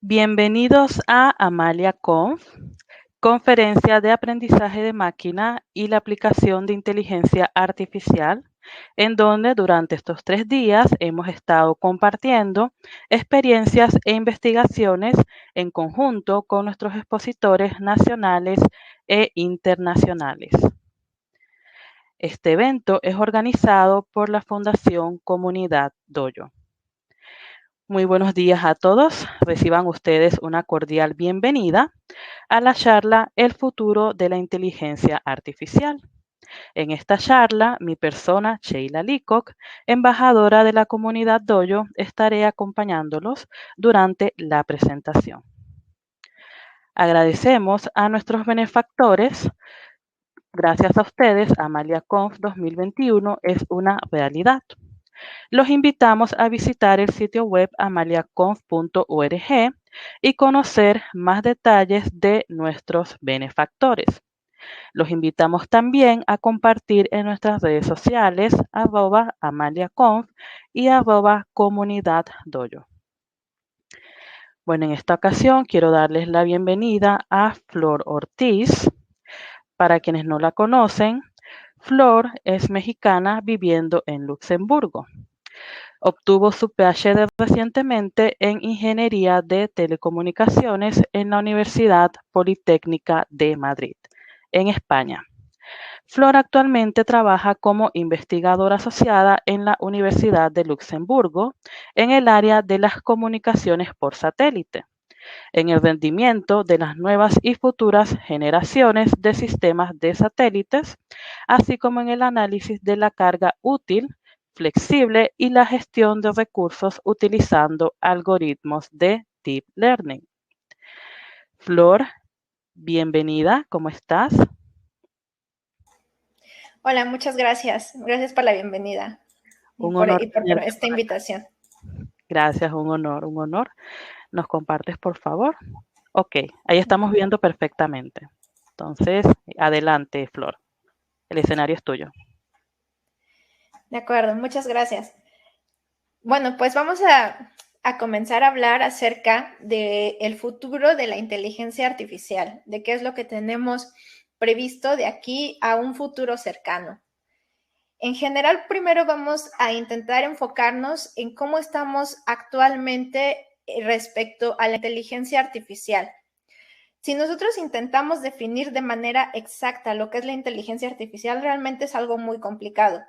Bienvenidos a Amalia Conf, conferencia de aprendizaje de máquina y la aplicación de inteligencia artificial, en donde durante estos 3 días hemos estado compartiendo experiencias e investigaciones en conjunto con nuestros expositores nacionales e internacionales. Este evento es organizado por la Fundación Comunidad Doyo. Muy buenos días a todos. Reciban ustedes una cordial bienvenida a la charla El futuro de la inteligencia artificial. En esta charla, mi persona, Sheila Leacock, embajadora de la comunidad Doyo, estaré acompañándolos durante la presentación. Agradecemos a nuestros benefactores. Gracias a ustedes, AmaliaConf 2021 es una realidad. Los invitamos a visitar el sitio web amaliaconf.org y conocer más detalles de nuestros benefactores. Los invitamos también a compartir en nuestras redes sociales @amaliaconf y @comunidaddoyo. Bueno, en esta ocasión quiero darles la bienvenida a Flor Ortiz. Para quienes no la conocen, Flor es mexicana viviendo en Luxemburgo. Obtuvo su PhD recientemente en Ingeniería de Telecomunicaciones en la Universidad Politécnica de Madrid, en España. Flor actualmente trabaja como investigadora asociada en la Universidad de Luxemburgo en el área de las comunicaciones por satélite, en el rendimiento de las nuevas y futuras generaciones de sistemas de satélites, así como en el análisis de la carga útil, flexible y la gestión de recursos utilizando algoritmos de Deep Learning. Flor, bienvenida, ¿cómo estás? Hola, muchas gracias. Gracias por la bienvenida Un honor por tenerte esta por acá. invitación. Gracias, un honor, un honor. ¿Nos compartes, por favor? Ok, ahí estamos viendo perfectamente. Entonces, adelante, Flor. El escenario es tuyo. De acuerdo, muchas gracias. Bueno, pues vamos a comenzar a hablar acerca del futuro de la inteligencia artificial, de qué es lo que tenemos previsto de aquí a un futuro cercano. En general, primero vamos a intentar enfocarnos en cómo estamos actualmente respecto a la inteligencia artificial. Si nosotros intentamos definir de manera exacta lo que es la inteligencia artificial, realmente es algo muy complicado,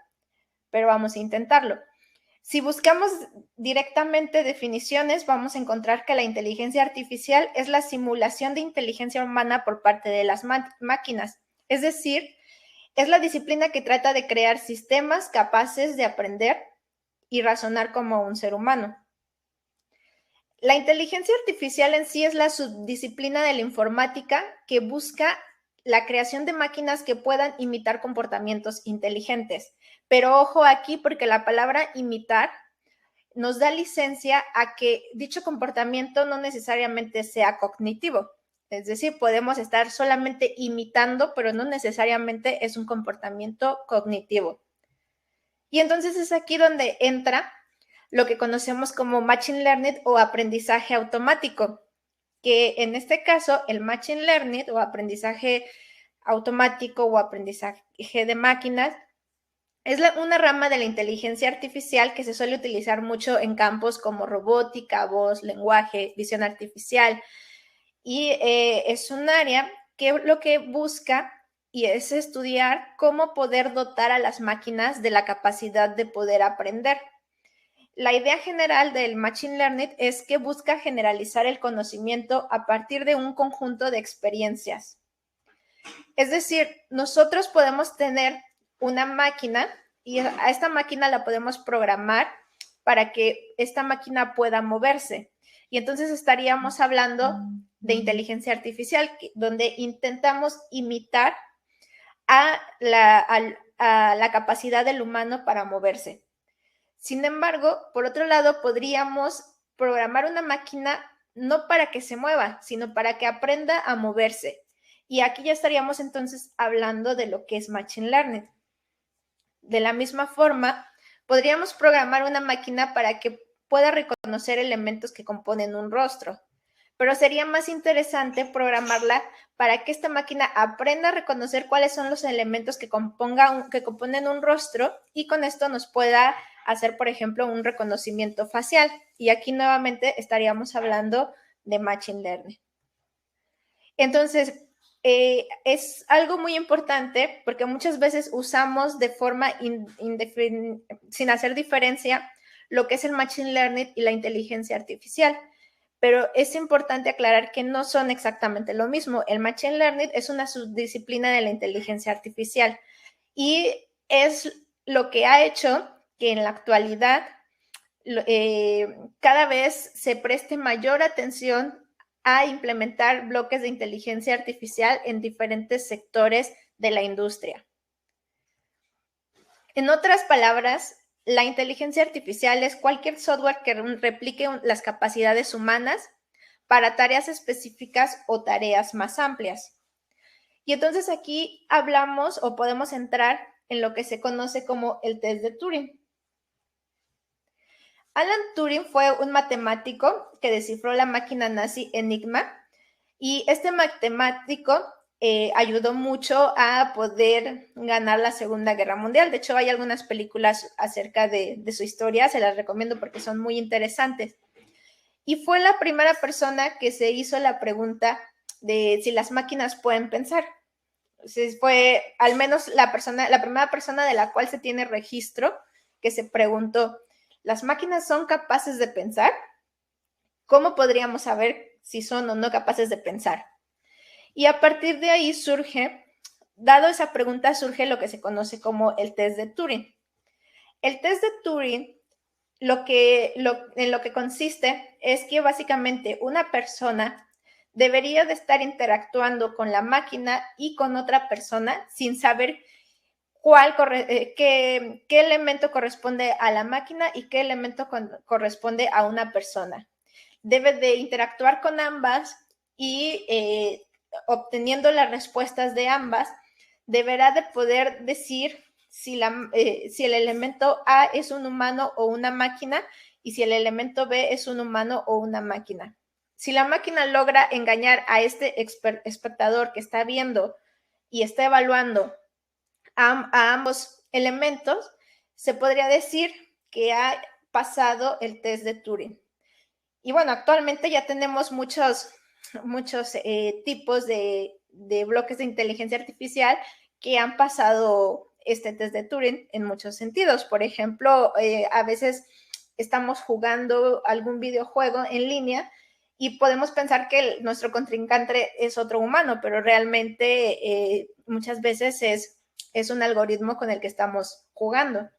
pero vamos a intentarlo. Si buscamos directamente definiciones, vamos a encontrar que la inteligencia artificial es la simulación de inteligencia humana por parte de las máquinas. Es decir, es la disciplina que trata de crear sistemas capaces de aprender y razonar como un ser humano. La inteligencia artificial en sí es la subdisciplina de la informática que busca la creación de máquinas que puedan imitar comportamientos inteligentes. Pero ojo aquí porque la palabra imitar nos da licencia a que dicho comportamiento no necesariamente sea cognitivo. Es decir, podemos estar solamente imitando, pero no necesariamente es un comportamiento cognitivo. Y entonces es aquí donde entra lo que conocemos como Machine Learning o aprendizaje automático, que en este caso el Machine Learning o aprendizaje automático o aprendizaje de máquinas es una rama de la inteligencia artificial que se suele utilizar mucho en campos como robótica, voz, lenguaje, visión artificial. Y es un área que lo que busca y es estudiar cómo poder dotar a las máquinas de la capacidad de poder aprender. La idea general del Machine Learning es que busca generalizar el conocimiento a partir de un conjunto de experiencias. Es decir, nosotros podemos tener una máquina y a esta máquina la podemos programar para que esta máquina pueda moverse. Y entonces estaríamos hablando de inteligencia artificial, donde intentamos imitar a la capacidad del humano para moverse. Sin embargo, por otro lado, podríamos programar una máquina no para que se mueva, sino para que aprenda a moverse. Y aquí ya estaríamos entonces hablando de lo que es Machine Learning. De la misma forma, podríamos programar una máquina para que pueda reconocer elementos que componen un rostro. pero sería más interesante programarla para que esta máquina aprenda a reconocer cuáles son los elementos que componen un rostro y con esto nos pueda hacer, por ejemplo, un reconocimiento facial. Y aquí nuevamente estaríamos hablando de Machine Learning. Entonces, es algo muy importante porque muchas veces usamos de forma sin hacer diferencia lo que es el Machine Learning y la inteligencia artificial. Pero es importante aclarar que no son exactamente lo mismo. El Machine Learning es una subdisciplina de la inteligencia artificial y es lo que ha hecho que en la actualidad cada vez se preste mayor atención a implementar bloques de inteligencia artificial en diferentes sectores de la industria. En otras palabras, la inteligencia artificial es cualquier software que replique las capacidades humanas para tareas específicas o tareas más amplias. Y entonces aquí hablamos o podemos entrar en lo que se conoce como el test de Turing. Alan Turing fue un matemático que descifró la máquina nazi Enigma y este matemático ayudó mucho a poder ganar la Segunda Guerra Mundial. De hecho, hay algunas películas acerca de su historia, se las recomiendo porque son muy interesantes. Y fue la primera persona que se hizo la pregunta de si las máquinas pueden pensar. Entonces, fue al menos la primera persona de la cual se tiene registro que se preguntó, ¿las máquinas son capaces de pensar? ¿Cómo podríamos saber si son o no capaces de pensar? Y a partir de ahí dado esa pregunta, surge lo que se conoce como el test de Turing. El test de Turing en lo que consiste es que básicamente una persona debería de estar interactuando con la máquina y con otra persona sin saber qué elemento corresponde a la máquina y qué elemento corresponde a una persona. Debe de interactuar con ambas y obteniendo las respuestas de ambas, deberá de poder decir si el elemento A es un humano o una máquina y si el elemento B es un humano o una máquina. Si la máquina logra engañar a este espectador que está viendo y está evaluando a ambos elementos, se podría decir que ha pasado el test de Turing. Y bueno, actualmente ya tenemos muchos tipos de bloques de inteligencia artificial que han pasado este test de Turing en muchos sentidos. Por ejemplo, a veces estamos jugando algún videojuego en línea y podemos pensar que nuestro contrincante es otro humano, pero realmente muchas veces es un algoritmo con el que estamos jugando.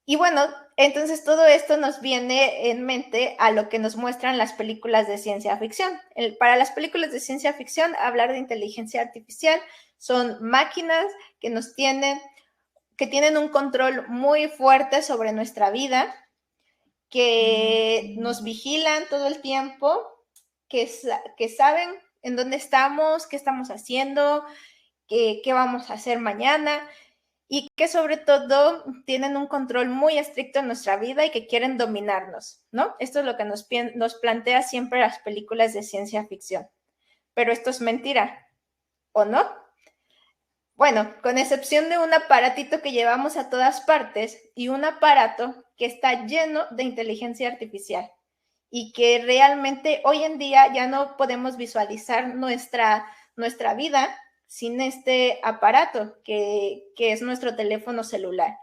Y bueno, entonces todo esto nos viene en mente a lo que nos muestran las películas de ciencia ficción. Para las películas de ciencia ficción, hablar de inteligencia artificial son máquinas que tienen un control muy fuerte sobre nuestra vida, que nos vigilan todo el tiempo, que saben en dónde estamos, qué estamos haciendo, qué vamos a hacer mañana y que sobre todo tienen un control muy estricto en nuestra vida y que quieren dominarnos, ¿no? Esto es lo que nos plantea siempre las películas de ciencia ficción. Pero esto es mentira, ¿o no? Bueno, con excepción de un aparatito que llevamos a todas partes y un aparato que está lleno de inteligencia artificial y que realmente hoy en día ya no podemos visualizar nuestra vida sin este aparato que es nuestro teléfono celular.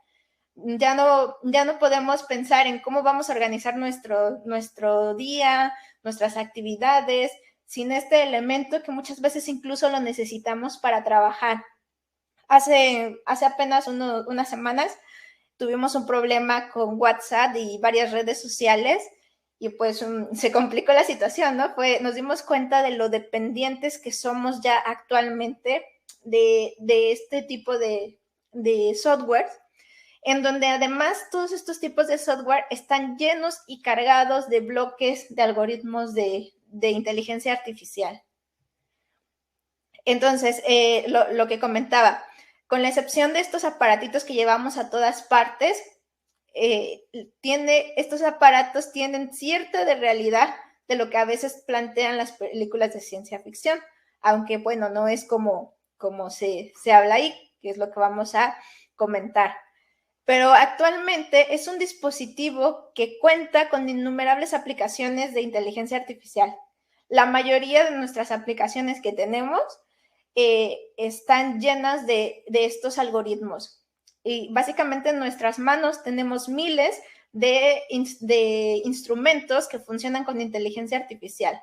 Ya no podemos pensar en cómo vamos a organizar nuestro día, nuestras actividades, sin este elemento que muchas veces incluso lo necesitamos para trabajar. Hace apenas unas semanas tuvimos un problema con WhatsApp y varias redes sociales y pues se complicó la situación, ¿no? Nos dimos cuenta de lo dependientes que somos ya actualmente de este tipo de software, en donde además todos estos tipos de software están llenos y cargados de bloques de algoritmos de inteligencia artificial. Entonces, lo que comentaba, con la excepción de estos aparatitos que llevamos a todas partes, estos aparatos tienen cierta de realidad de lo que a veces plantean las películas de ciencia ficción, aunque bueno, no es como se habla ahí, que es lo que vamos a comentar. Pero actualmente es un dispositivo que cuenta con innumerables aplicaciones de inteligencia artificial. La mayoría de nuestras aplicaciones que tenemos están llenas de estos algoritmos. Y básicamente en nuestras manos tenemos miles de instrumentos que funcionan con inteligencia artificial.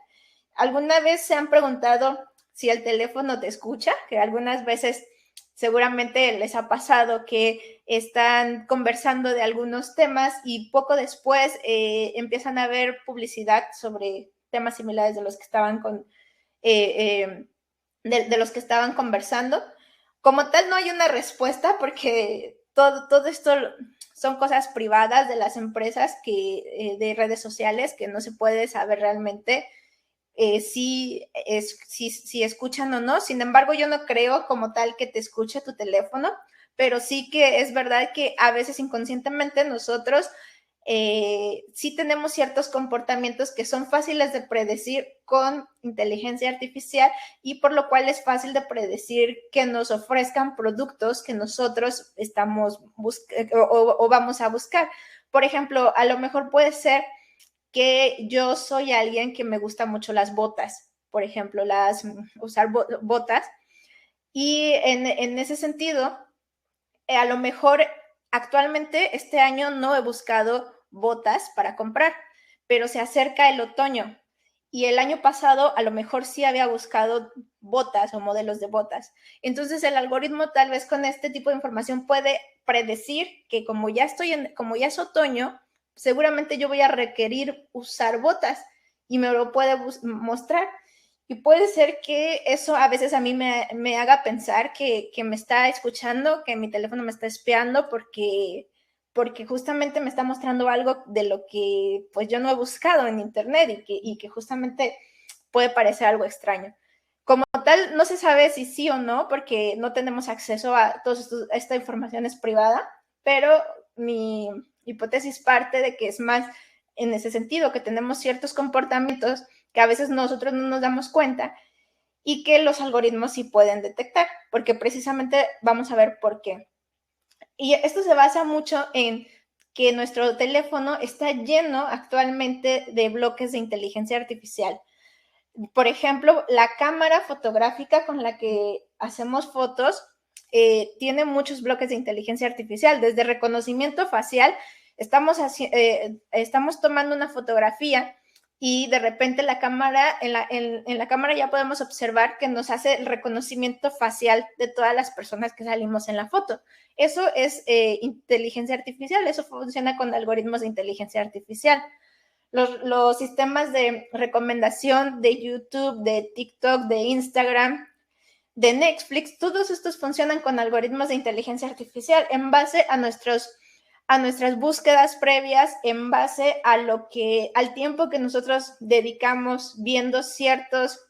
¿Alguna vez se han preguntado si el teléfono te escucha? Que algunas veces seguramente les ha pasado que están conversando de algunos temas y poco después empiezan a ver publicidad sobre temas similares de los que estaban de los que estaban conversando. Como tal, no hay una respuesta porque todo esto son cosas privadas de las empresas de redes sociales que no se puede saber realmente si escuchan o no. Sin embargo, yo no creo como tal que te escuche tu teléfono, pero sí que es verdad que a veces inconscientemente nosotros sí tenemos ciertos comportamientos que son fáciles de predecir con inteligencia artificial y por lo cual es fácil de predecir que nos ofrezcan productos que nosotros estamos o vamos a buscar. Por ejemplo, a lo mejor puede ser que yo soy alguien que me gusta mucho las botas, por ejemplo, usar botas, y en ese sentido, a lo mejor actualmente este año no he buscado botas para comprar, pero se acerca el otoño y el año pasado a lo mejor sí había buscado botas o modelos de botas. Entonces el algoritmo tal vez con este tipo de información puede predecir que como ya es otoño, seguramente yo voy a requerir usar botas y me lo puede mostrar. Y puede ser que eso a veces a mí me haga pensar que me está escuchando, que mi teléfono me está espiando porque justamente me está mostrando algo de lo que pues yo no he buscado en internet y que justamente puede parecer algo extraño. Como tal, no se sabe si sí o no, porque no tenemos acceso a toda esta información es privada, pero mi hipótesis parte de que es más en ese sentido, que tenemos ciertos comportamientos que a veces nosotros no nos damos cuenta y que los algoritmos sí pueden detectar, porque precisamente vamos a ver por qué. Y esto se basa mucho en que nuestro teléfono está lleno actualmente de bloques de inteligencia artificial. Por ejemplo, la cámara fotográfica con la que hacemos fotos tiene muchos bloques de inteligencia artificial, desde reconocimiento facial. Estamos tomando una fotografía y de repente la cámara, en la cámara ya podemos observar que nos hace el reconocimiento facial de todas las personas que salimos en la foto. Eso es inteligencia artificial, eso funciona con algoritmos de inteligencia artificial. Los sistemas de recomendación de YouTube, de TikTok, de Instagram, de Netflix, todos estos funcionan con algoritmos de inteligencia artificial en base a nuestras búsquedas previas, en base al tiempo que nosotros dedicamos viendo ciertos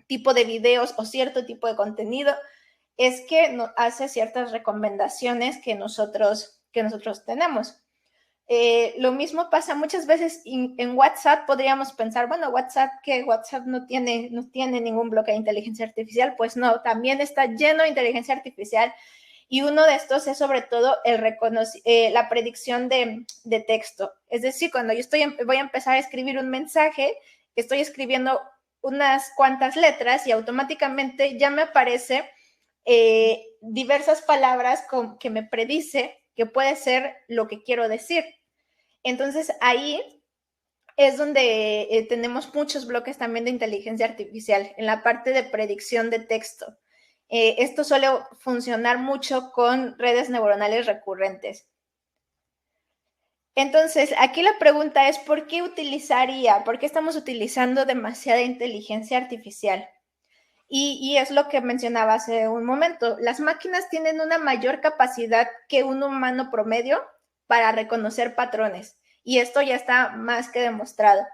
tipo de videos o cierto tipo de contenido, es que nos hace ciertas recomendaciones que nosotros tenemos. Lo mismo pasa muchas veces en WhatsApp. Podríamos pensar, bueno, WhatsApp no tiene ningún bloque de inteligencia artificial. Pues no, también está lleno de inteligencia artificial y uno de estos es sobre todo la predicción de texto. Es decir, cuando yo voy a empezar a escribir un mensaje, estoy escribiendo unas cuantas letras y automáticamente ya me aparece diversas palabras que me predice que puede ser lo que quiero decir. Entonces ahí es donde tenemos muchos bloques también de inteligencia artificial en la parte de predicción de texto. Esto suele funcionar mucho con redes neuronales recurrentes. Entonces, aquí la pregunta es, ¿por qué estamos utilizando demasiada inteligencia artificial? Y es lo que mencionaba hace un momento. Las máquinas tienen una mayor capacidad que un humano promedio para reconocer patrones. Y esto ya está más que demostrado.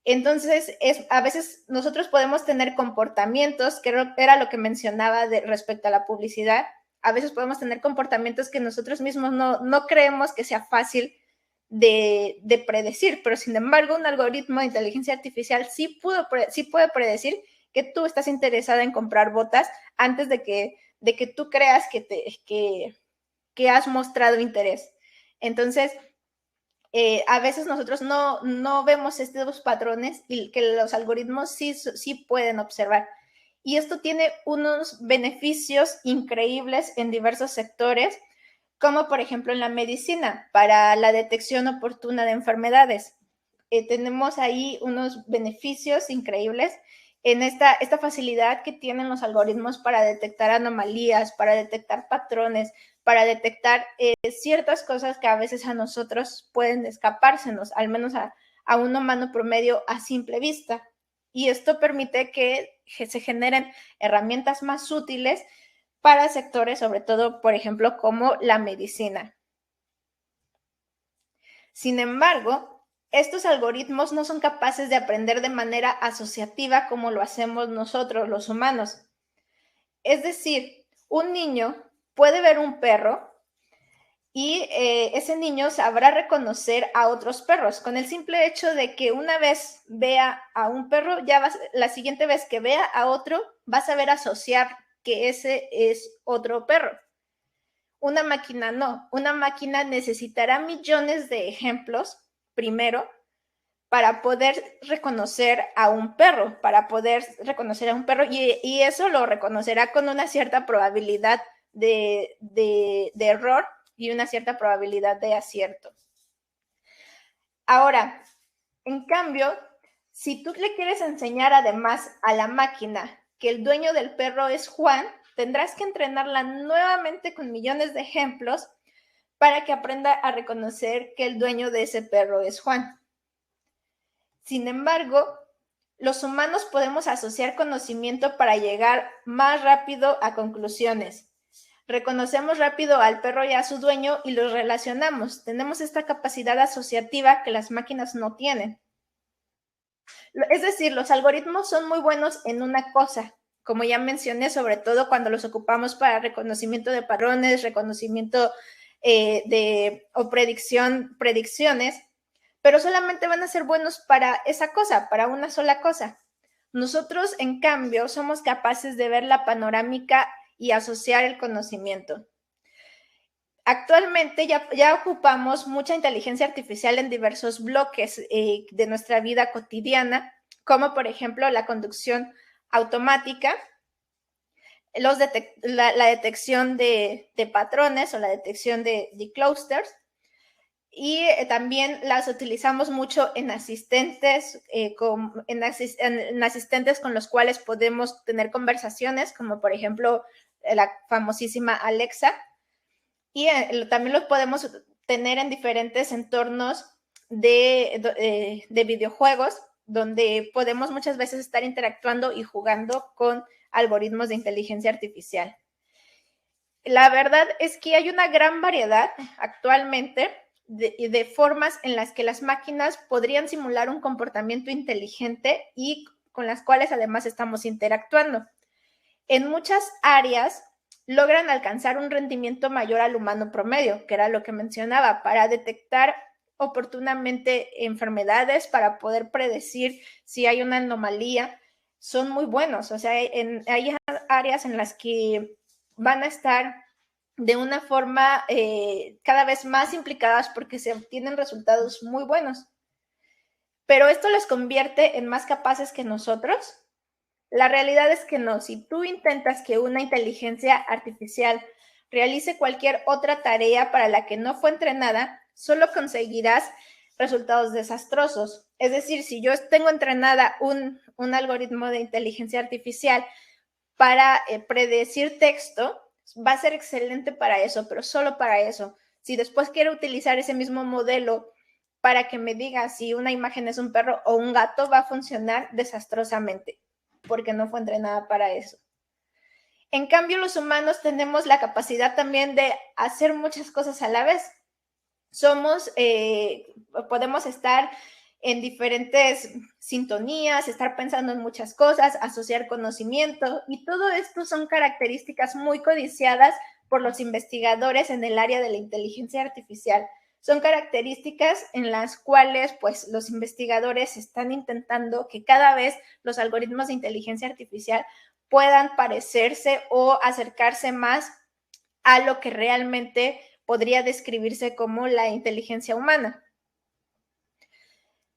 Entonces, a veces nosotros podemos tener comportamientos, que era lo que mencionaba respecto a la publicidad. A veces podemos tener comportamientos que nosotros mismos no creemos que sea fácil de predecir, pero sin embargo un algoritmo de inteligencia artificial sí puede predecir que tú estás interesada en comprar botas antes de que tú creas que has mostrado interés. Entonces, a veces nosotros no vemos estos patrones y que los algoritmos sí pueden observar. Y esto tiene unos beneficios increíbles en diversos sectores, como por ejemplo en la medicina, para la detección oportuna de enfermedades. Tenemos ahí unos beneficios increíbles en esta facilidad que tienen los algoritmos para detectar anomalías, para detectar patrones, para detectar ciertas cosas que a veces a nosotros pueden escapársenos, al menos a un humano promedio a simple vista. Y esto permite que se generen herramientas más útiles para sectores, sobre todo, por ejemplo, como la medicina. Sin embargo, estos algoritmos no son capaces de aprender de manera asociativa como lo hacemos nosotros, los humanos. Es decir, un niño puede ver un perro y ese niño sabrá reconocer a otros perros. Con el simple hecho de que una vez vea a un perro, la siguiente vez que vea a otro, va a saber asociar que ese es otro perro. Una máquina no. Una máquina necesitará millones de ejemplos primero para poder reconocer a un perro, y eso lo reconocerá con una cierta probabilidad de error y una cierta probabilidad de acierto. Ahora, en cambio, si tú le quieres enseñar además a la máquina que el dueño del perro es Juan, tendrás que entrenarla nuevamente con millones de ejemplos para que aprenda a reconocer que el dueño de ese perro es Juan. Sin embargo, los humanos podemos asociar conocimiento para llegar más rápido a conclusiones. Reconocemos rápido al perro y a su dueño y los relacionamos. Tenemos esta capacidad asociativa que las máquinas no tienen. Es decir, los algoritmos son muy buenos en una cosa, como ya mencioné, sobre todo cuando los ocupamos para reconocimiento de patrones, reconocimiento o predicciones, pero solamente van a ser buenos para esa cosa, para una sola cosa. Nosotros, en cambio, somos capaces de ver la panorámica y asociar el conocimiento. Actualmente ya ocupamos mucha inteligencia artificial en diversos bloques de nuestra vida cotidiana, como por ejemplo la conducción automática, la detección de patrones o la detección de clusters, y también las utilizamos mucho en asistentes, en asistentes con los cuales podemos tener conversaciones, como por ejemplo la famosísima Alexa, y también los podemos tener en diferentes entornos de videojuegos, donde podemos muchas veces estar interactuando y jugando con algoritmos de inteligencia artificial. La verdad es que hay una gran variedad actualmente de formas en las que las máquinas podrían simular un comportamiento inteligente y con las cuales además estamos interactuando. En muchas áreas logran alcanzar un rendimiento mayor al humano promedio, que era lo que mencionaba, para detectar oportunamente enfermedades, para poder predecir si hay una anomalía. Son muy buenos, o sea, hay áreas en las que van a estar de una forma cada vez más implicadas porque se obtienen resultados muy buenos. Pero esto les convierte en más capaces que nosotros. La realidad es que no. Si tú intentas que una inteligencia artificial realice cualquier otra tarea para la que no fue entrenada, solo conseguirás resultados desastrosos. Es decir, si yo tengo entrenada un algoritmo de inteligencia artificial para predecir texto, va a ser excelente para eso, pero solo para eso. Si después quiero utilizar ese mismo modelo para que me diga si una imagen es un perro o un gato, va a funcionar desastrosamente, porque no fue entrenada para eso. En cambio, los humanos tenemos la capacidad también de hacer muchas cosas a la vez. Podemos estar en diferentes sintonías, estar pensando en muchas cosas, asociar conocimiento, y todo esto son características muy codiciadas por los investigadores en el área de la inteligencia artificial. Son características en las cuales pues, los investigadores están intentando que cada vez los algoritmos de inteligencia artificial puedan parecerse o acercarse más a lo que realmente podría describirse como la inteligencia humana.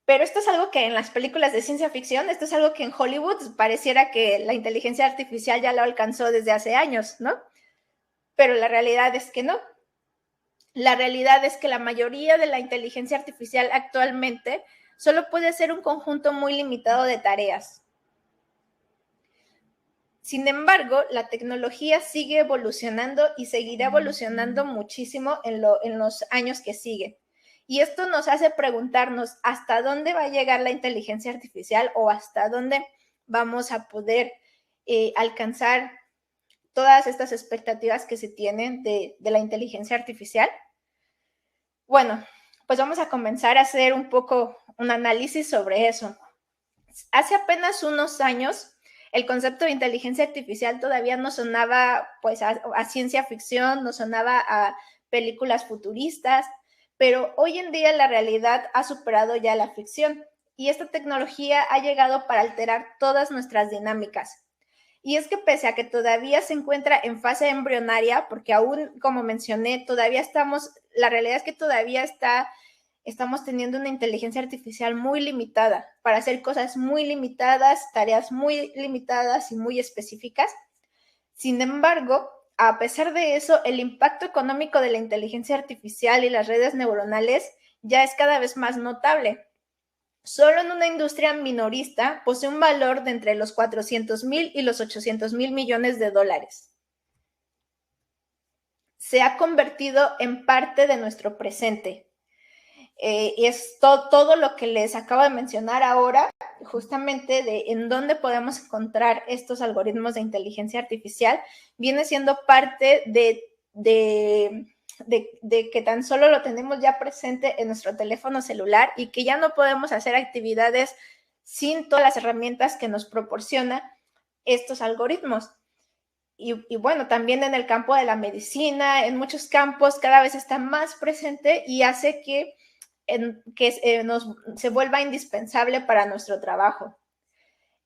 Pero esto es algo que en las películas de ciencia ficción, esto es algo que en Hollywood pareciera que la inteligencia artificial ya lo alcanzó desde hace años, ¿no? Pero la realidad es que no. La realidad es que la mayoría de la inteligencia artificial actualmente solo puede hacer un conjunto muy limitado de tareas. Sin embargo, la tecnología sigue evolucionando y seguirá evolucionando muchísimo en los años que siguen. Y esto nos hace preguntarnos hasta dónde va a llegar la inteligencia artificial o hasta dónde vamos a poder alcanzar todas estas expectativas que se tienen de la inteligencia artificial. Bueno, pues vamos a comenzar a hacer un poco un análisis sobre eso. Hace apenas unos años, el concepto de inteligencia artificial todavía no sonaba pues a ciencia ficción, no sonaba a películas futuristas, pero hoy en día la realidad ha superado ya la ficción y esta tecnología ha llegado para alterar todas nuestras dinámicas. Y es que pese a que todavía se encuentra en fase embrionaria, porque aún, como mencioné, todavía la realidad es que todavía estamos teniendo una inteligencia artificial muy limitada para hacer cosas muy limitadas, tareas muy limitadas y muy específicas. Sin embargo, a pesar de eso, el impacto económico de la inteligencia artificial y las redes neuronales ya es cada vez más notable. Solo en una industria minorista posee un valor de entre los 400,000 y los 800,000 millones de dólares. Se ha convertido en parte de nuestro presente. Y es todo lo que les acabo de mencionar ahora, justamente de en dónde podemos encontrar estos algoritmos de inteligencia artificial, viene siendo parte de que tan solo lo tenemos ya presente en nuestro teléfono celular y que ya no podemos hacer actividades sin todas las herramientas que nos proporcionan estos algoritmos. Y bueno, también en el campo de la medicina, en muchos campos cada vez está más presente y hace que se vuelva indispensable para nuestro trabajo.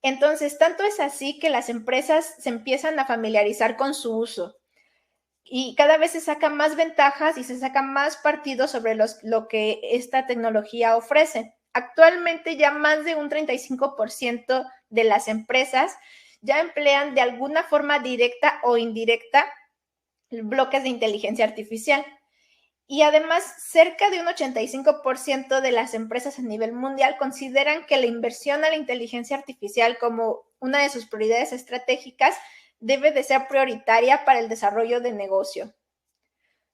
Entonces, tanto es así que las empresas se empiezan a familiarizar con su uso y cada vez se sacan más ventajas y se sacan más partidos sobre lo que esta tecnología ofrece. Actualmente ya más de un 35% de las empresas ya emplean de alguna forma directa o indirecta bloques de inteligencia artificial. Y además, cerca de un 85% de las empresas a nivel mundial consideran que la inversión a la inteligencia artificial como una de sus prioridades estratégicas debe de ser prioritaria para el desarrollo de negocio.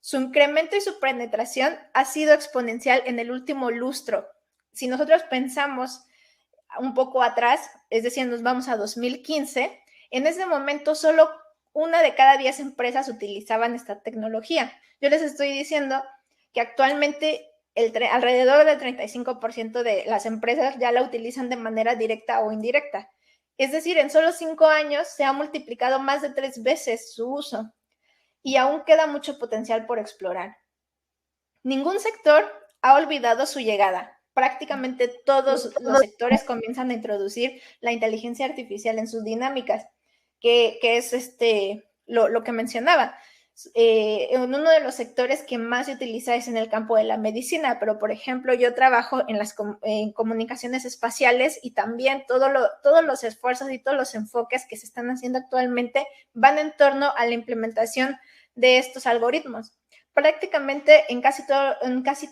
Su incremento y su penetración ha sido exponencial en el último lustro. Si nosotros pensamos un poco atrás, es decir, nos vamos a 2015, en ese momento solo 1 de cada 10 empresas utilizaban esta tecnología. Yo les estoy diciendo que actualmente alrededor del 35% de las empresas ya la utilizan de manera directa o indirecta. Es decir, en solo 5 años se ha multiplicado más de 3 veces su uso y aún queda mucho potencial por explorar. Ningún sector ha olvidado su llegada. Prácticamente todos los sectores comienzan a introducir la inteligencia artificial en sus dinámicas, que es lo que mencionaba. Uno de los sectores que más se utiliza es en el campo de la medicina, pero por ejemplo yo trabajo en comunicaciones espaciales y también todos los esfuerzos y todos los enfoques que se están haciendo actualmente van en torno a la implementación de estos algoritmos. Prácticamente en casi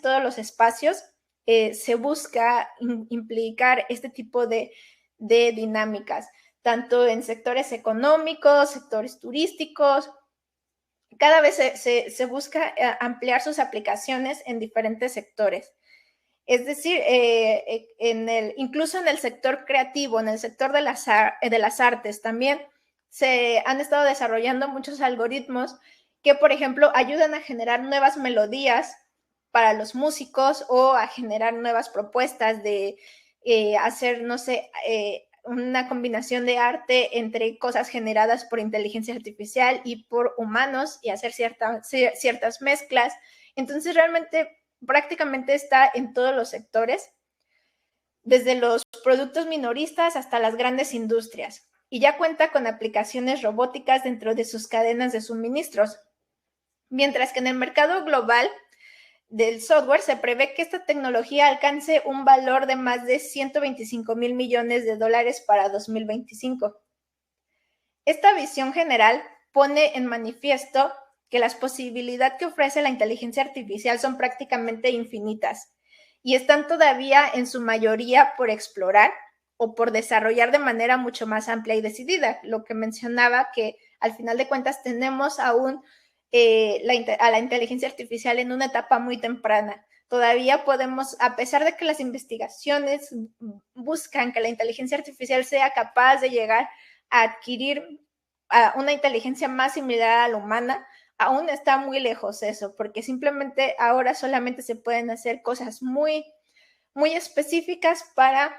todos los espacios se busca implicar este tipo de dinámicas, tanto en sectores económicos, sectores turísticos. Cada vez se busca ampliar sus aplicaciones en diferentes sectores. Es decir, incluso en el sector creativo, en el sector de las artes también se han estado desarrollando muchos algoritmos que, por ejemplo, ayudan a generar nuevas melodías para los músicos o a generar nuevas propuestas de hacer, no sé, una combinación de arte entre cosas generadas por inteligencia artificial y por humanos y hacer ciertas mezclas. Entonces, realmente prácticamente está en todos los sectores, desde los productos minoristas hasta las grandes industrias, y ya cuenta con aplicaciones robóticas dentro de sus cadenas de suministros. Mientras que en el mercado global del software se prevé que esta tecnología alcance un valor de más de 125,000 millones de dólares para 2025. Esta visión general pone en manifiesto que las posibilidades que ofrece la inteligencia artificial son prácticamente infinitas y están todavía en su mayoría por explorar o por desarrollar de manera mucho más amplia y decidida. Lo que mencionaba, que al final de cuentas tenemos aún a la inteligencia artificial en una etapa muy temprana. Todavía podemos, a pesar de que las investigaciones buscan que la inteligencia artificial sea capaz de llegar a adquirir una inteligencia más similar a la humana, aún está muy lejos eso, porque simplemente ahora solamente se pueden hacer cosas muy, muy específicas para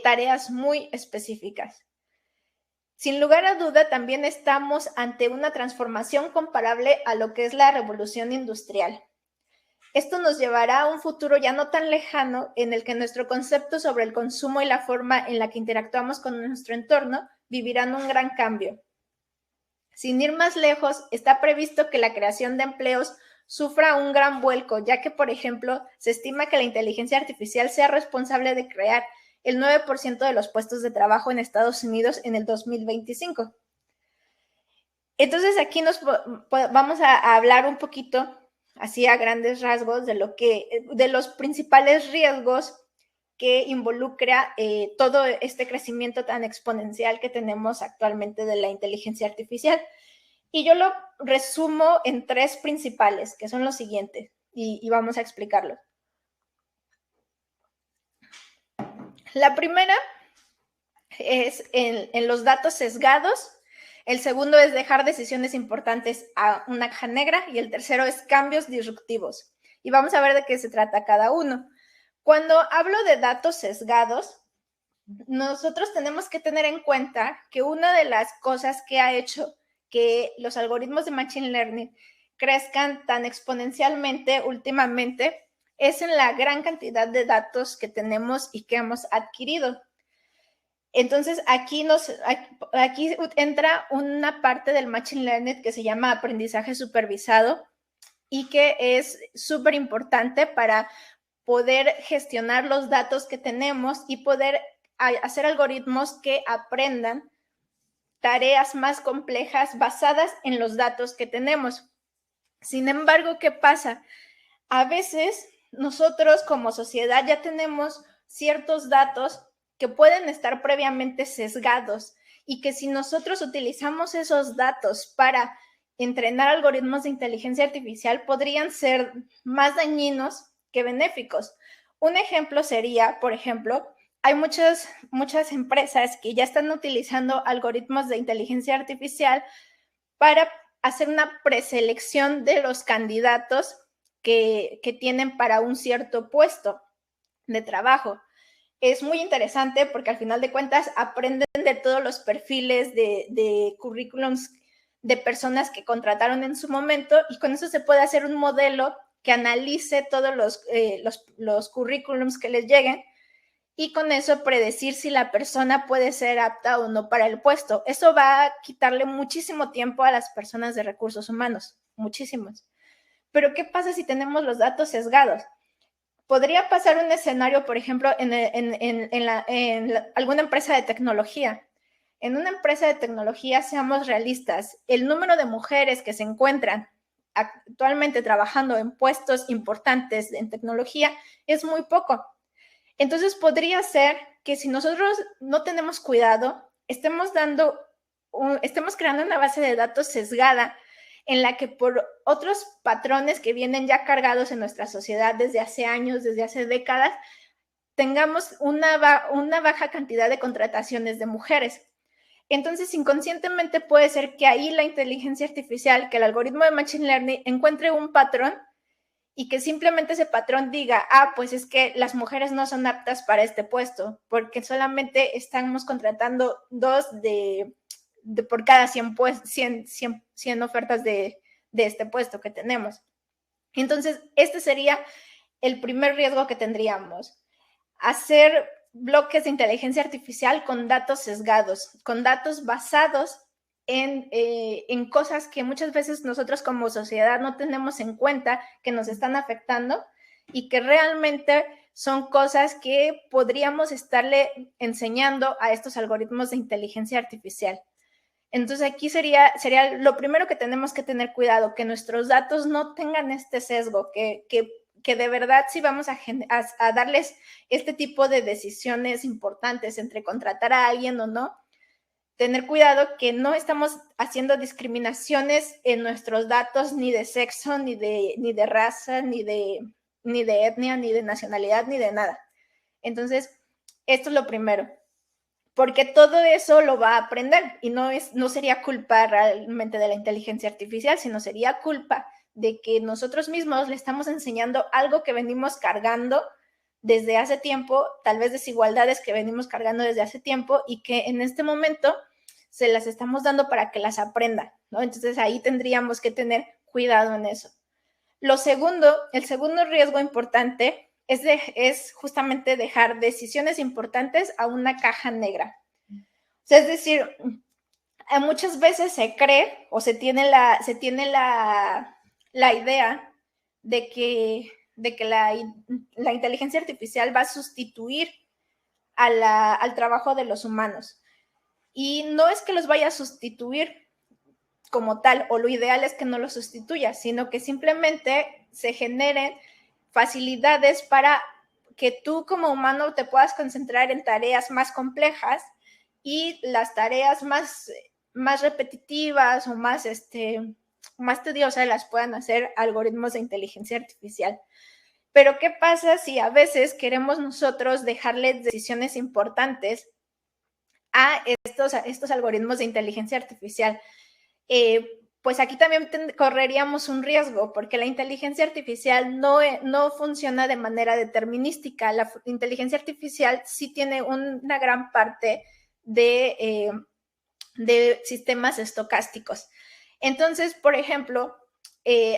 tareas muy específicas. Sin lugar a duda, también estamos ante una transformación comparable a lo que es la revolución industrial. Esto nos llevará a un futuro ya no tan lejano en el que nuestro concepto sobre el consumo y la forma en la que interactuamos con nuestro entorno vivirán un gran cambio. Sin ir más lejos, está previsto que la creación de empleos sufra un gran vuelco, ya que, por ejemplo, se estima que la inteligencia artificial sea responsable de crear el 9% de los puestos de trabajo en Estados Unidos en el 2025. Entonces, aquí vamos a hablar un poquito, así a grandes rasgos, de los principales riesgos que involucra todo este crecimiento tan exponencial que tenemos actualmente de la inteligencia artificial. Y yo lo resumo en 3 principales, que son los siguientes, y vamos a explicarlos. La primera es en los datos sesgados, el segundo es dejar decisiones importantes a una caja negra y el tercero es cambios disruptivos. Y vamos a ver de qué se trata cada uno. Cuando hablo de datos sesgados, nosotros tenemos que tener en cuenta que una de las cosas que ha hecho que los algoritmos de Machine Learning crezcan tan exponencialmente últimamente es en la gran cantidad de datos que tenemos y que hemos adquirido. Entonces, aquí entra una parte del Machine Learning que se llama aprendizaje supervisado y que es súper importante para poder gestionar los datos que tenemos y poder hacer algoritmos que aprendan tareas más complejas basadas en los datos que tenemos. Sin embargo, ¿qué pasa? A veces nosotros como sociedad ya tenemos ciertos datos que pueden estar previamente sesgados y que si nosotros utilizamos esos datos para entrenar algoritmos de inteligencia artificial podrían ser más dañinos que benéficos. Un ejemplo sería, por ejemplo, hay muchas empresas que ya están utilizando algoritmos de inteligencia artificial para hacer una preselección de los candidatos que tienen para un cierto puesto de trabajo. Es muy interesante porque al final de cuentas aprenden de todos los perfiles de currículums de personas que contrataron en su momento y con eso se puede hacer un modelo que analice todos los currículums que les lleguen y con eso predecir si la persona puede ser apta o no para el puesto. Eso va a quitarle muchísimo tiempo a las personas de recursos humanos, muchísimos. Pero ¿qué pasa si tenemos los datos sesgados? Podría pasar un escenario, por ejemplo, en alguna empresa de tecnología. En una empresa de tecnología, seamos realistas, el número de mujeres que se encuentran actualmente trabajando en puestos importantes en tecnología es muy poco. Entonces, podría ser que si nosotros no tenemos cuidado, estemos creando una base de datos sesgada en la que por otros patrones que vienen ya cargados en nuestra sociedad desde hace años, desde hace décadas, tengamos una baja cantidad de contrataciones de mujeres. Entonces, inconscientemente puede ser que ahí la inteligencia artificial, que el algoritmo de Machine Learning encuentre un patrón y que simplemente ese patrón diga, pues es que las mujeres no son aptas para este puesto, porque solamente estamos contratando 2 por cada 100 ofertas de este puesto que tenemos. Entonces, este sería el primer riesgo que tendríamos. Hacer bloques de inteligencia artificial con datos sesgados, con datos basados en cosas que muchas veces nosotros como sociedad no tenemos en cuenta, que nos están afectando y que realmente son cosas que podríamos estarle enseñando a estos algoritmos de inteligencia artificial. Entonces aquí sería lo primero que tenemos que tener cuidado, que nuestros datos no tengan este sesgo, que de verdad sí vamos a darles este tipo de decisiones importantes entre contratar a alguien o no, tener cuidado que no estamos haciendo discriminaciones en nuestros datos ni de sexo, ni de raza, ni de etnia, ni de nacionalidad, ni de nada. Entonces, esto es lo primero, porque todo eso lo va a aprender y no sería culpa realmente de la inteligencia artificial, sino sería culpa de que nosotros mismos le estamos enseñando algo que venimos cargando desde hace tiempo, tal vez desigualdades que venimos cargando desde hace tiempo y que en este momento se las estamos dando para que las aprenda, ¿no? Entonces ahí tendríamos que tener cuidado en eso. El segundo riesgo importante es justamente dejar decisiones importantes a una caja negra. O sea, es decir, muchas veces se cree o se tiene la idea de que la inteligencia artificial va a sustituir al trabajo de los humanos. Y no es que los vaya a sustituir como tal, o lo ideal es que no los sustituya, sino que simplemente se generen facilidades para que tú como humano te puedas concentrar en tareas más complejas y las tareas más repetitivas o más tediosas las puedan hacer algoritmos de inteligencia artificial. Pero ¿qué pasa si a veces queremos nosotros dejarles decisiones importantes a estos algoritmos de inteligencia artificial? Pues aquí también correríamos un riesgo, porque la inteligencia artificial no funciona de manera determinística. La inteligencia artificial sí tiene una gran parte de sistemas estocásticos. Entonces, por ejemplo,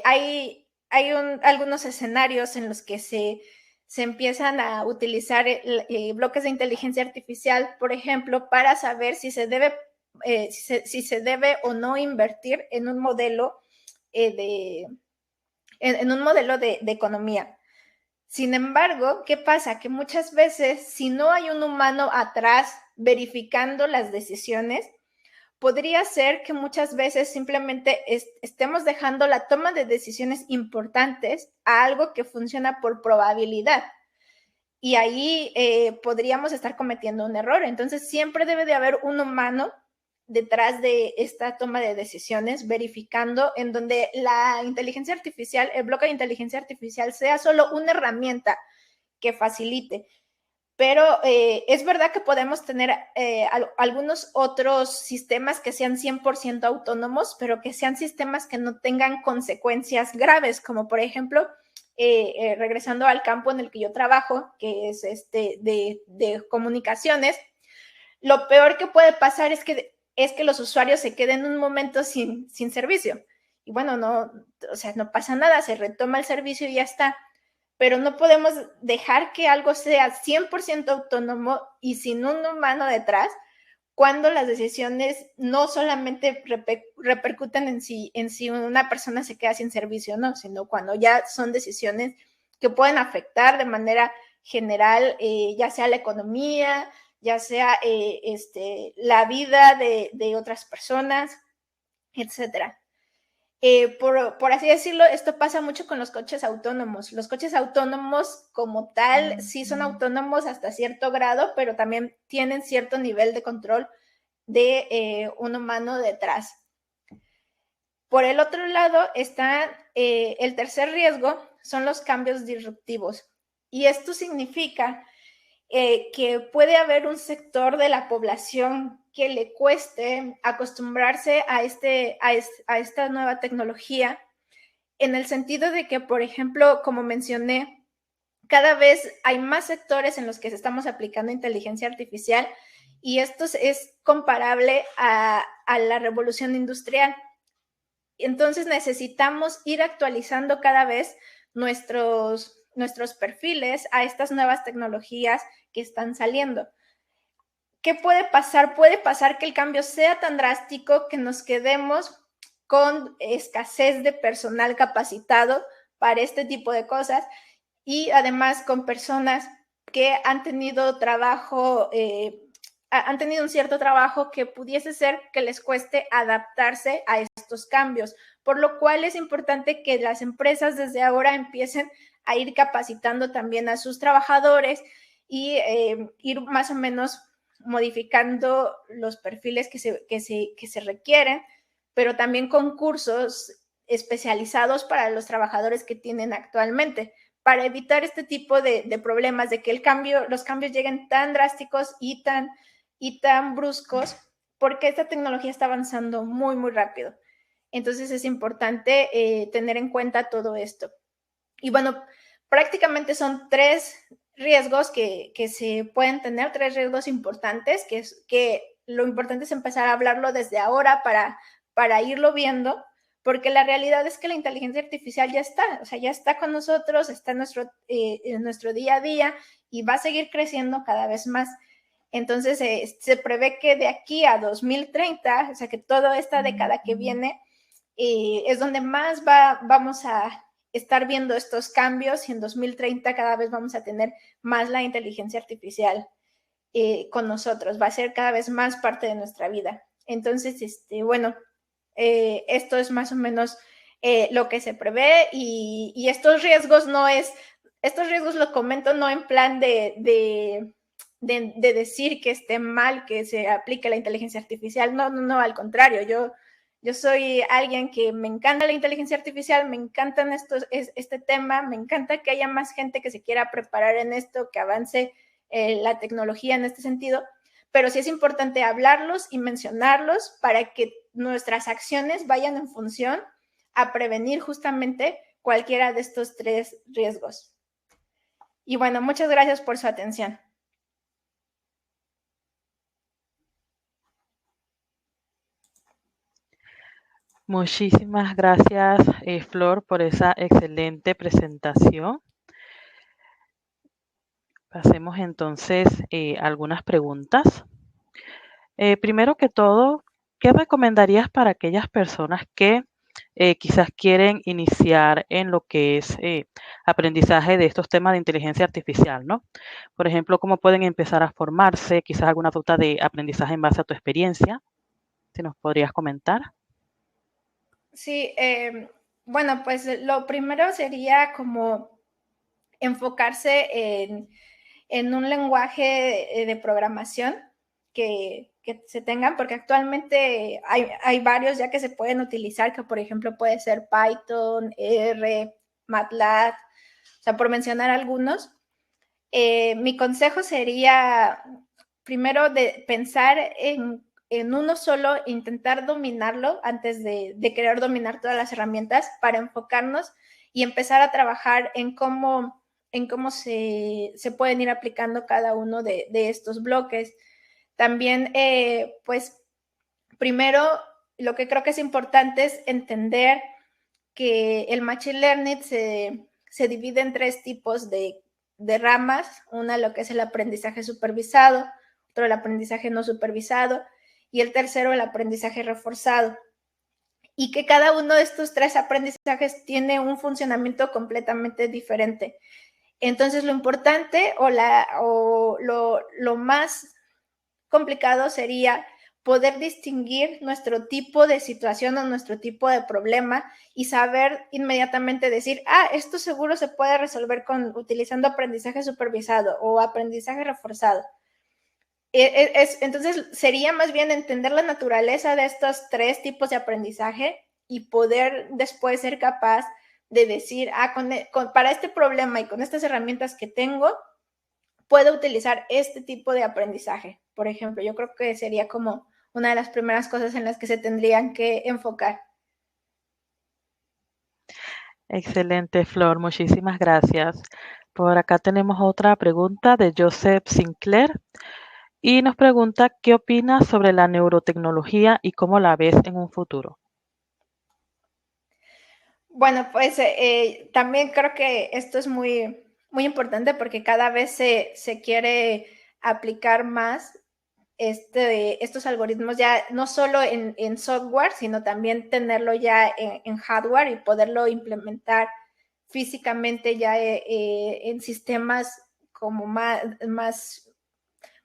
hay algunos escenarios en los que se empiezan a utilizar bloques de inteligencia artificial, por ejemplo, para saber si se debe o no invertir en un modelo de economía. Sin embargo, ¿qué pasa? Que muchas veces, si no hay un humano atrás verificando las decisiones, podría ser que muchas veces simplemente estemos dejando la toma de decisiones importantes a algo que funciona por probabilidad. Y ahí podríamos estar cometiendo un error. Entonces, siempre debe de haber un humano detrás de esta toma de decisiones, verificando en donde la inteligencia artificial, el bloque de inteligencia artificial sea solo una herramienta que facilite. Pero es verdad que podemos tener algunos otros sistemas que sean 100% autónomos, pero que sean sistemas que no tengan consecuencias graves, como por ejemplo, regresando al campo en el que yo trabajo, que es de comunicaciones, lo peor que puede pasar es que los usuarios se queden un momento sin servicio. Y bueno, no pasa nada, se retoma el servicio y ya está. Pero no podemos dejar que algo sea 100% autónomo y sin un humano detrás, cuando las decisiones no solamente repercuten en si una persona se queda sin servicio, no, sino cuando ya son decisiones que pueden afectar de manera general, ya sea la economía, ya sea la vida de otras personas, etcétera. Por así decirlo, esto pasa mucho con los coches autónomos. Los coches autónomos como tal sí son autónomos hasta cierto grado, pero también tienen cierto nivel de control de un humano detrás. Por el otro lado está el tercer riesgo, son los cambios disruptivos. Y esto significa que puede haber un sector de la población que le cueste acostumbrarse a esta nueva tecnología, en el sentido de que, por ejemplo, como mencioné, cada vez hay más sectores en los que estamos aplicando inteligencia artificial y esto es comparable a la revolución industrial. Entonces necesitamos ir actualizando cada vez nuestros perfiles a estas nuevas tecnologías que están saliendo. ¿Qué puede pasar? Puede pasar que el cambio sea tan drástico que nos quedemos con escasez de personal capacitado para este tipo de cosas y además con personas que han tenido trabajo, han tenido un cierto trabajo que pudiese ser que les cueste adaptarse a estos cambios, por lo cual es importante que las empresas desde ahora empiecen a ir capacitando también a sus trabajadores y ir más o menos modificando los perfiles que se requieren, pero también con cursos especializados para los trabajadores que tienen actualmente, para evitar este tipo de problemas, de que los cambios lleguen tan drásticos y tan bruscos, porque esta tecnología está avanzando muy, muy rápido. Entonces es importante tener en cuenta todo esto. Y bueno, prácticamente son 3 riesgos que se pueden tener, 3 riesgos importantes, que lo importante es empezar a hablarlo desde ahora para irlo viendo, porque la realidad es que la inteligencia artificial ya está, o sea, ya está con nosotros, está en nuestro día a día y va a seguir creciendo cada vez más. Entonces, se prevé que de aquí a 2030, o sea, que toda esta década que viene, es donde más vamos a estar viendo estos cambios y en 2030 cada vez vamos a tener más la inteligencia artificial con nosotros, va a ser cada vez más parte de nuestra vida. Entonces, bueno, esto es más o menos lo que se prevé y estos riesgos estos riesgos los comento no en plan de decir que esté mal que se aplique la inteligencia artificial, no, al contrario, yo soy alguien que me encanta la inteligencia artificial, me encantan este tema, me encanta que haya más gente que se quiera preparar en esto, que avance la tecnología en este sentido, pero sí es importante hablarlos y mencionarlos para que nuestras acciones vayan en función a prevenir justamente cualquiera de estos 3 riesgos. Y bueno, muchas gracias por su atención. Muchísimas gracias, Flor, por esa excelente presentación. Pasemos entonces algunas preguntas. Primero que todo, ¿qué recomendarías para aquellas personas que quizás quieren iniciar en lo que es aprendizaje de estos temas de inteligencia artificial, ¿no? Por ejemplo, ¿cómo pueden empezar a formarse? Quizás alguna ruta de aprendizaje en base a tu experiencia. Si nos podrías comentar. Sí, bueno, pues lo primero sería como enfocarse en un lenguaje de programación que se tengan, porque actualmente hay varios ya que se pueden utilizar, que por ejemplo puede ser Python, R, MATLAB, o sea, por mencionar algunos. Mi consejo sería primero de pensar en uno solo, intentar dominarlo antes de querer dominar todas las herramientas para enfocarnos y empezar a trabajar en cómo se pueden ir aplicando cada uno de estos bloques. También, pues, primero, lo que creo que es importante es entender que el Machine Learning se divide en 3 tipos de ramas. Una, lo que es el aprendizaje supervisado, otro, el aprendizaje no supervisado, y el tercero, el aprendizaje reforzado. Y que cada uno de estos 3 aprendizajes tiene un funcionamiento completamente diferente. Entonces, lo importante o lo más complicado sería poder distinguir nuestro tipo de situación o nuestro tipo de problema y saber inmediatamente decir, esto seguro se puede resolver utilizando aprendizaje supervisado o aprendizaje reforzado. Entonces, sería más bien entender la naturaleza de estos 3 tipos de aprendizaje y poder después ser capaz de decir, para este problema y con estas herramientas que tengo, puedo utilizar este tipo de aprendizaje. Por ejemplo, yo creo que sería como una de las primeras cosas en las que se tendrían que enfocar. Excelente, Flor. Muchísimas gracias. Por acá tenemos otra pregunta de Joseph Sinclair y nos pregunta, ¿qué opinas sobre la neurotecnología y cómo la ves en un futuro? Bueno, pues también creo que esto es muy, muy importante porque cada vez se quiere aplicar más estos algoritmos ya no solo en software, sino también tenerlo ya en hardware y poderlo implementar físicamente ya en sistemas como más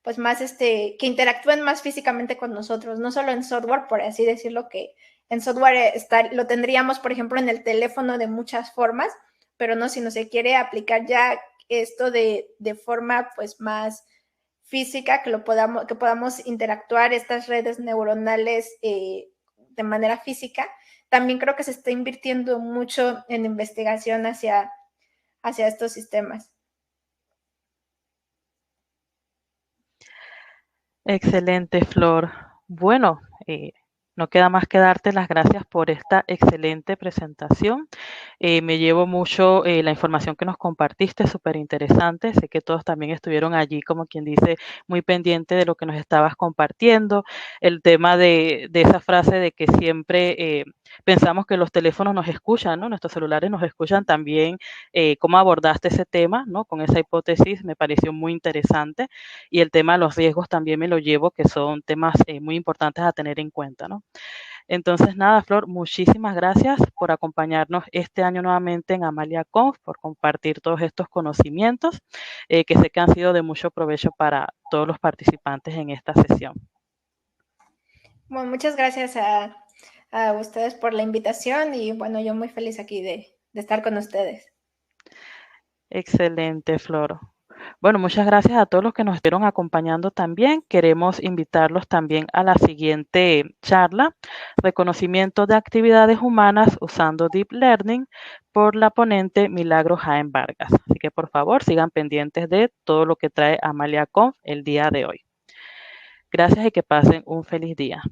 pues más que interactúen más físicamente con nosotros, no solo en software, por así decirlo, que en software lo tendríamos, por ejemplo, en el teléfono de muchas formas, pero no, si no se quiere aplicar ya esto de forma pues más física, que podamos interactuar estas redes neuronales de manera física, también creo que se está invirtiendo mucho en investigación hacia estos sistemas. Excelente, Flor. Bueno, no queda más que darte las gracias por esta excelente presentación. Me llevo mucho la información que nos compartiste, súper interesante. Sé que todos también estuvieron allí, como quien dice, muy pendiente de lo que nos estabas compartiendo. El tema de esa frase de que siempre pensamos que los teléfonos nos escuchan, ¿no? Nuestros celulares nos escuchan también. ¿Cómo abordaste ese tema, ¿no? Con esa hipótesis me pareció muy interesante. Y el tema de los riesgos también me lo llevo, que son temas muy importantes a tener en cuenta, ¿no? Entonces, nada, Flor, muchísimas gracias por acompañarnos este año nuevamente en Amalia Conf, por compartir todos estos conocimientos que sé que han sido de mucho provecho para todos los participantes en esta sesión. Bueno, muchas gracias a ustedes por la invitación y bueno, yo muy feliz aquí de estar con ustedes. Excelente, Flor. Bueno, muchas gracias a todos los que nos estuvieron acompañando también. Queremos invitarlos también a la siguiente charla, reconocimiento de actividades humanas usando Deep Learning, por la ponente Milagro Jaén Vargas. Así que por favor sigan pendientes de todo lo que trae Amalia Conf el día de hoy. Gracias y que pasen un feliz día.